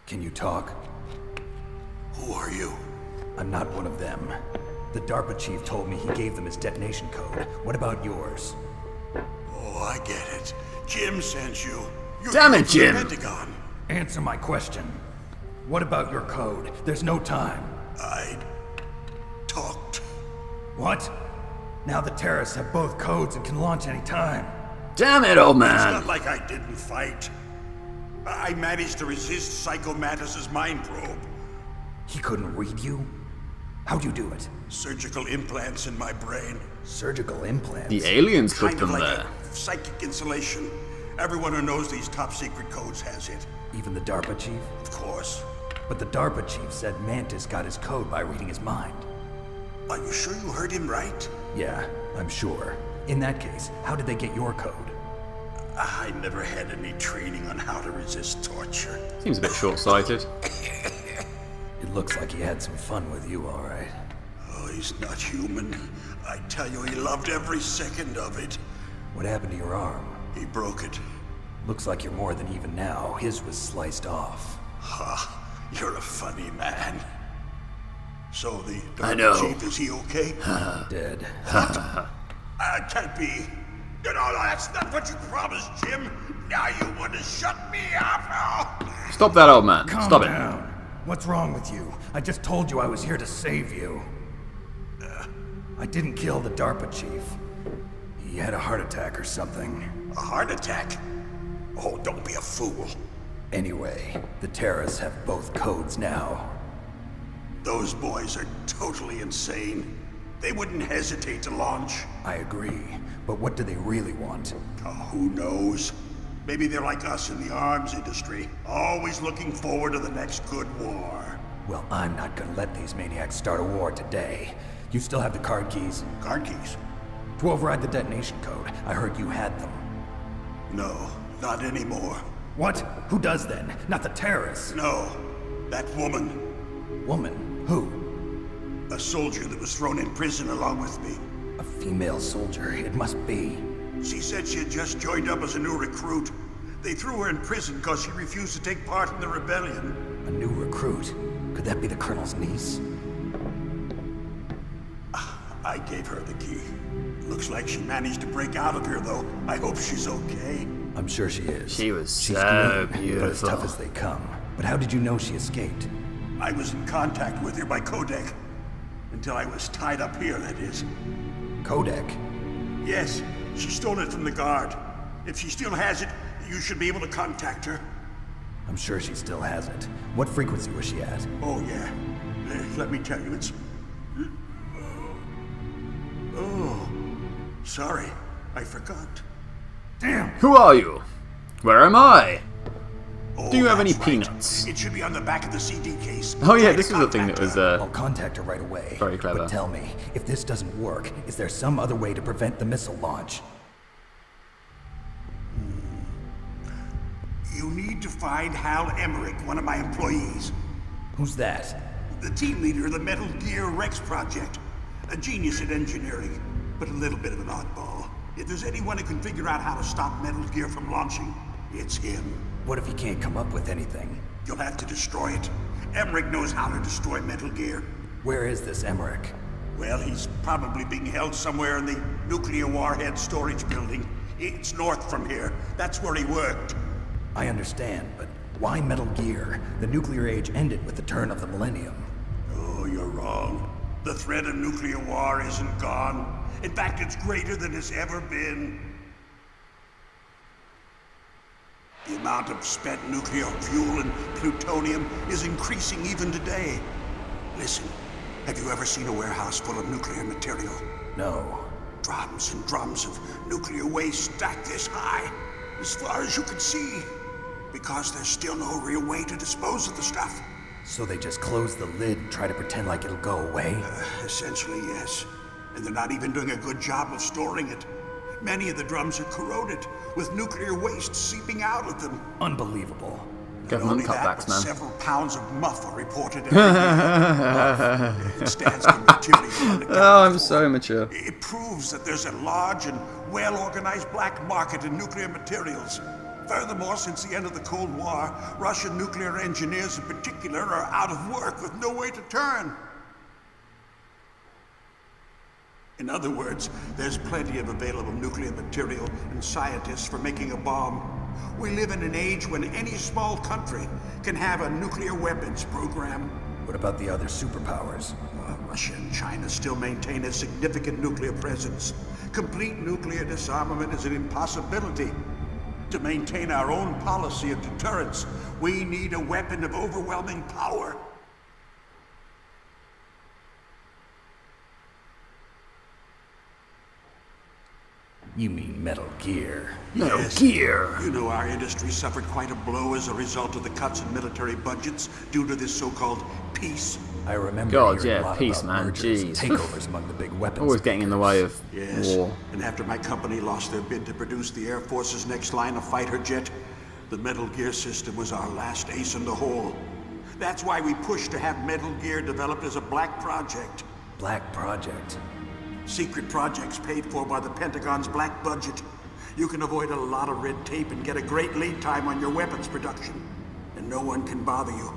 Can you talk? Who are you? I'm not one of them. The DARPA chief told me he gave them his detonation code. What about yours? Oh, I get it. Jim sent you. You're Damn it, from Jim. the Pentagon. Answer my question. What about your code? There's no time. I talked. What? Now the terrorists have both codes and can launch any time. Damn it, old It's man. not like I didn't fight. I managed to resist Psycho Mantis's mind probe. He couldn't read you? How'd you do it? Surgical implants in my brain. Surgical implants? The aliens put Kind them of like there. a psychic insulation. Everyone who knows these top secret codes has it. Even the DARPA chief? Of course. But the DARPA chief said Mantis got his code by reading his mind. Are you sure you heard him right? Yeah, I'm sure. In that case, how did they get your code? I never had any training on how to resist torture. Seems a bit short-sighted. It looks like he had some fun with you, all right. Oh, he's not human. I tell you, he loved every second of it. What happened to your arm? He broke it. Looks like you're more than even now. His was sliced off. Ha, you're a funny man. So the I DARPA know. chief, is he okay? Dead. Can't be. No, that's not what you promised, Jim. Now you want to shut me up? Stop that, old man. Calm Stop it. down. What's wrong with you? I just told you I was here to save you. I didn't kill the DARPA chief. He had a heart attack or something. A heart attack? Oh, don't be a fool. Anyway, the terrorists have both codes now. Those boys are totally insane. They wouldn't hesitate to launch. I agree, but what do they really want? Oh, who knows? Maybe they're like us in the arms industry, always looking forward to the next good war. Well, I'm not gonna let these maniacs start a war today. You still have the card keys? Card keys? To override the detonation code. I heard you had them. No, not anymore. What? Who does then? Not the terrorists. No, that woman. Woman? Who? A soldier that was thrown in prison along with me. A female soldier. It must be. She said she had just joined up as a new recruit. They threw her in prison because she refused to take part in the rebellion. A new recruit. Could that be the colonel's niece? I gave her the key. Looks like she managed to break out of here, though. I hope she's okay. I'm sure she is. She was She's so green, but as tough beautiful. as they come. But how did you know she escaped? I was in contact with her by codec. Until I was tied up here, that is. Codec. Yes, she stole it from the guard. If she still has it, you should be able to contact her. I'm sure she still has it. What frequency was she at? Oh, yeah. Let me tell you, it's... Oh, sorry. I forgot. Damn! Who are you? Where am I? Oh, Do you have any that's right. peanuts? It should be on the back of the CD case. Oh yeah, Try to this was the thing that contact was her. I'll contact her right away. Very clever. But tell me, if this doesn't work, is there some other way to prevent the missile launch? You need to find Hal Emmerich, one of my employees. Who's that? The team leader of the Metal Gear Rex project. A genius at engineering, but a little bit of an oddball. If there's anyone who can figure out how to stop Metal Gear from launching, it's him. What if he can't come up with anything? You'll have to destroy it. Emmerich knows how to destroy Metal Gear. Where is this Emmerich? Well, he's probably being held somewhere in the nuclear warhead storage building. It's north from here. That's where he worked. I understand, but why Metal Gear? The nuclear age ended with the turn of the millennium. Oh, you're wrong. The threat of nuclear war isn't gone. In fact, it's greater than it's ever been. The amount of spent nuclear fuel and plutonium is increasing even today. Listen, have you ever seen a warehouse full of nuclear material? No. Drums and drums of nuclear waste stacked this high, as far as you can see. Because there's still no real way to dispose of the stuff. So they just close the lid and try to pretend like it'll go away? Essentially, yes. And they're not even doing a good job of storing it. Many of the drums are corroded, with nuclear waste seeping out of them. Unbelievable. Government Not only that, cutbacks, but man. several pounds of muff are reported every year. It stands for material unaccounted Oh, I'm for. so immature. It proves that there's a large and well-organized black market in nuclear materials. Furthermore, since the end of the Cold War, Russian nuclear engineers in particular are out of work with no way to turn. In other words, there's plenty of available nuclear material and scientists for making a bomb. We live in an age when any small country can have a nuclear weapons program. What about the other superpowers? Russia and China still maintain a significant nuclear presence. Complete nuclear disarmament is an impossibility. To maintain our own policy of deterrence, we need a weapon of overwhelming power. You mean Metal Gear. Metal Yes. Gear! You know, our industry suffered quite a blow as a result of the cuts in military budgets due to this so-called peace. I remember God, hearing yeah, a lot peace, about man, mergers and jeez. takeovers among the big weapons. Always getting in the way of Yes, war. and after my company lost their bid to produce the Air Force's next line of fighter jet, the Metal Gear system was our last ace in the hole. That's why we pushed to have Metal Gear developed as a black project. Black Project. Secret projects paid for by the Pentagon's black budget. You can avoid a lot of red tape and get a great lead time on your weapons production. And no one can bother you.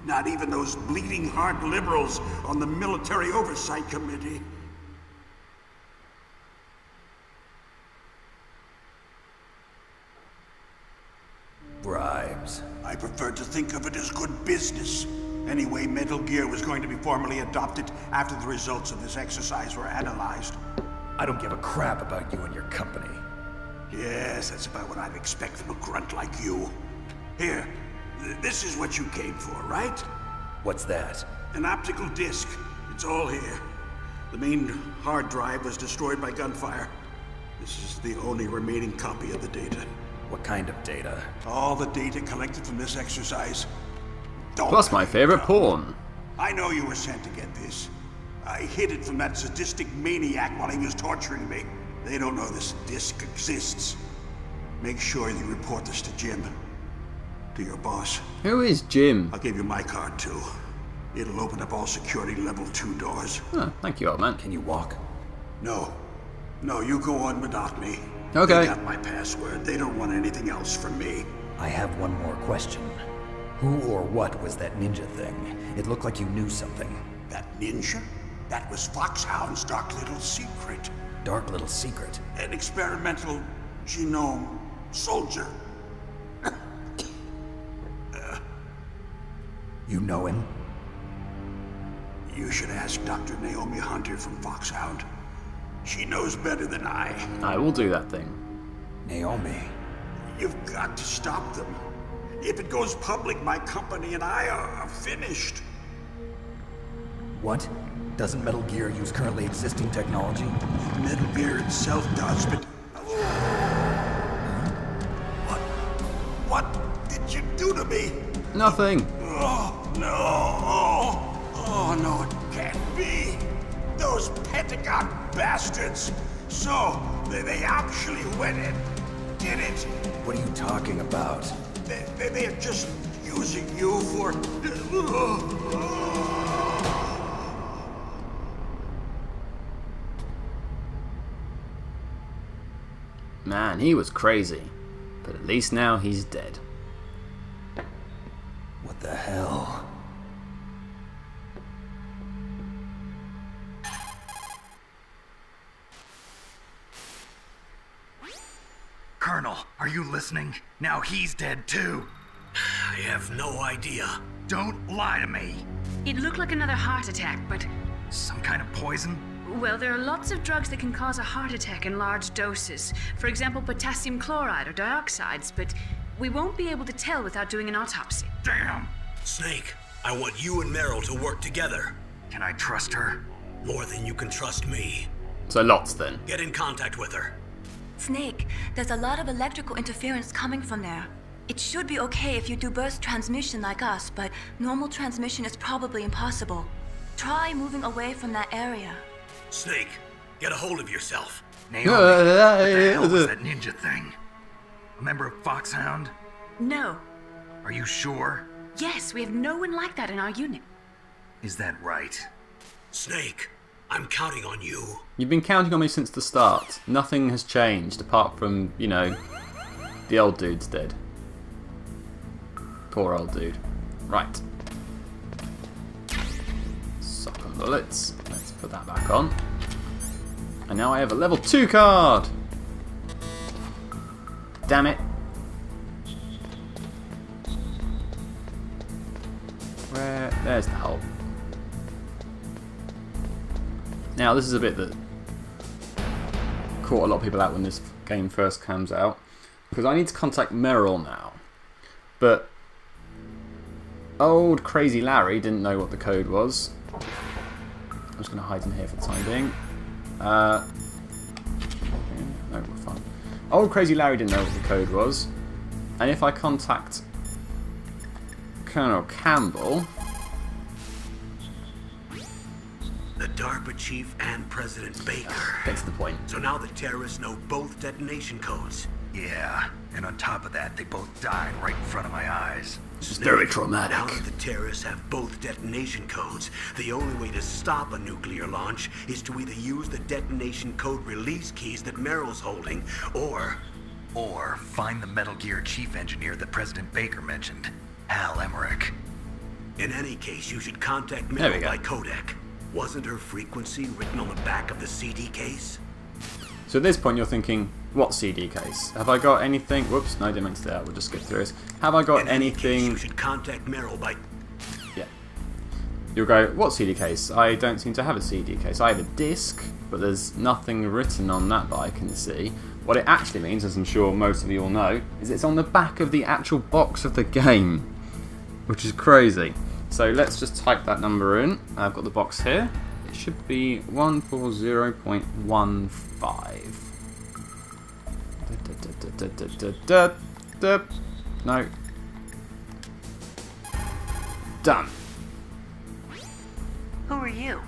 Not even those bleeding heart liberals on the Military Oversight Committee. Bribes. I prefer to think of it as good business. Anyway, Metal Gear was going to be formally adopted after the results of this exercise were analyzed. I don't give a crap about you and your company. Yes, that's about what I'd expect from a grunt like you. Here, this is what you came for, right? What's that? An optical disc. It's all here. The main hard drive was destroyed by gunfire. This is the only remaining copy of the data. What kind of data? All the data collected from this exercise. Don't Plus my cut it favourite down. porn. I know you were sent to get this. I hid it from that sadistic maniac while he was torturing me. They don't know this disc exists. Make sure you report this to Jim. To your boss. Who is Jim? I'll give you my card too. It'll open up all security level 2 doors. Oh, thank you, old man. Can you walk? No. No, you go on without me. Okay. They got my password. They don't want anything else from me. I have one more question. Who or what was that ninja thing? It looked like you knew something. That ninja? That was Foxhound's dark little secret. Dark little secret. An experimental genome soldier. You know him? You should ask Dr. Naomi Hunter from Foxhound. She knows better than I. I will do that thing. Naomi. You've got to stop them. If it goes public, my company and I are finished. What? Doesn't Metal Gear use currently existing technology? Metal Gear itself does, but... What did you do to me? Nothing. Oh, no. Oh, no, it can't be. Those Pentagon bastards. So, they actually went and did it. What are you talking about? They're just using you for... Man, he was crazy. But at least now he's dead. What the hell? Colonel, are you listening? Now he's dead too. I have no idea. Don't lie to me. It looked like another heart attack, but, Some kind of poison? well, there are lots of drugs that can cause a heart attack in large doses. For example, potassium chloride or dioxides, but we won't be able to tell without doing an autopsy. Damn. Snake, I want you and Meryl to work together. Can I trust her? More than you can trust me. So lots then. Get in contact with her. Snake, there's a lot of electrical interference coming from there. It should be okay if you do burst transmission like us, but normal transmission is probably impossible. Try moving away from that area. Snake, get a hold of yourself. Naomi, what the hell was that ninja thing? A member of Foxhound? No. Are you sure? Yes, we have no one like that in our unit. Is that right? Snake, I'm counting on you. You've been counting on me since the start. Nothing has changed apart from, you know, The old dude's dead. Poor old dude. Right. Suck on bullets. Let's put that back on. And now I have a level 2 card! Damn it. There's the hole. Now this is a bit that caught a lot of people out when this game first comes out, because I need to contact Merrill now, but old Crazy Larry didn't know what the code was. I'm just going to hide in here for the time being. No, we're fine. Old Crazy Larry didn't know what the code was, and if I contact Colonel Campbell... The DARPA chief and President Baker. Gets the point. So now the terrorists know both detonation codes. Yeah, and on top of that, they both died right in front of my eyes. It's very traumatic. Now that the terrorists have both detonation codes, the only way to stop a nuclear launch is to either use the detonation code release keys that Merrill's holding, or find the Metal Gear chief engineer that President Baker mentioned, Hal Emmerich. in any case, you should contact There we Merrill go. by codec. Wasn't her frequency written on the back of the CD case? So at this point you're thinking, what CD case? Have I got anything? Whoops, no, I didn't mean to do that. We'll just skip through this. Have I got In any case, anything? you should contact Merrill by... Yeah. You'll go, what CD case? I don't seem to have a CD case. I have a disc, but there's nothing written on that I can see. What it actually means, as I'm sure most of you all know, is it's on the back of the actual box of the game, which is crazy. So let's just type that number in. I've got the box here. It should be 140.15. No. Done. Who are you?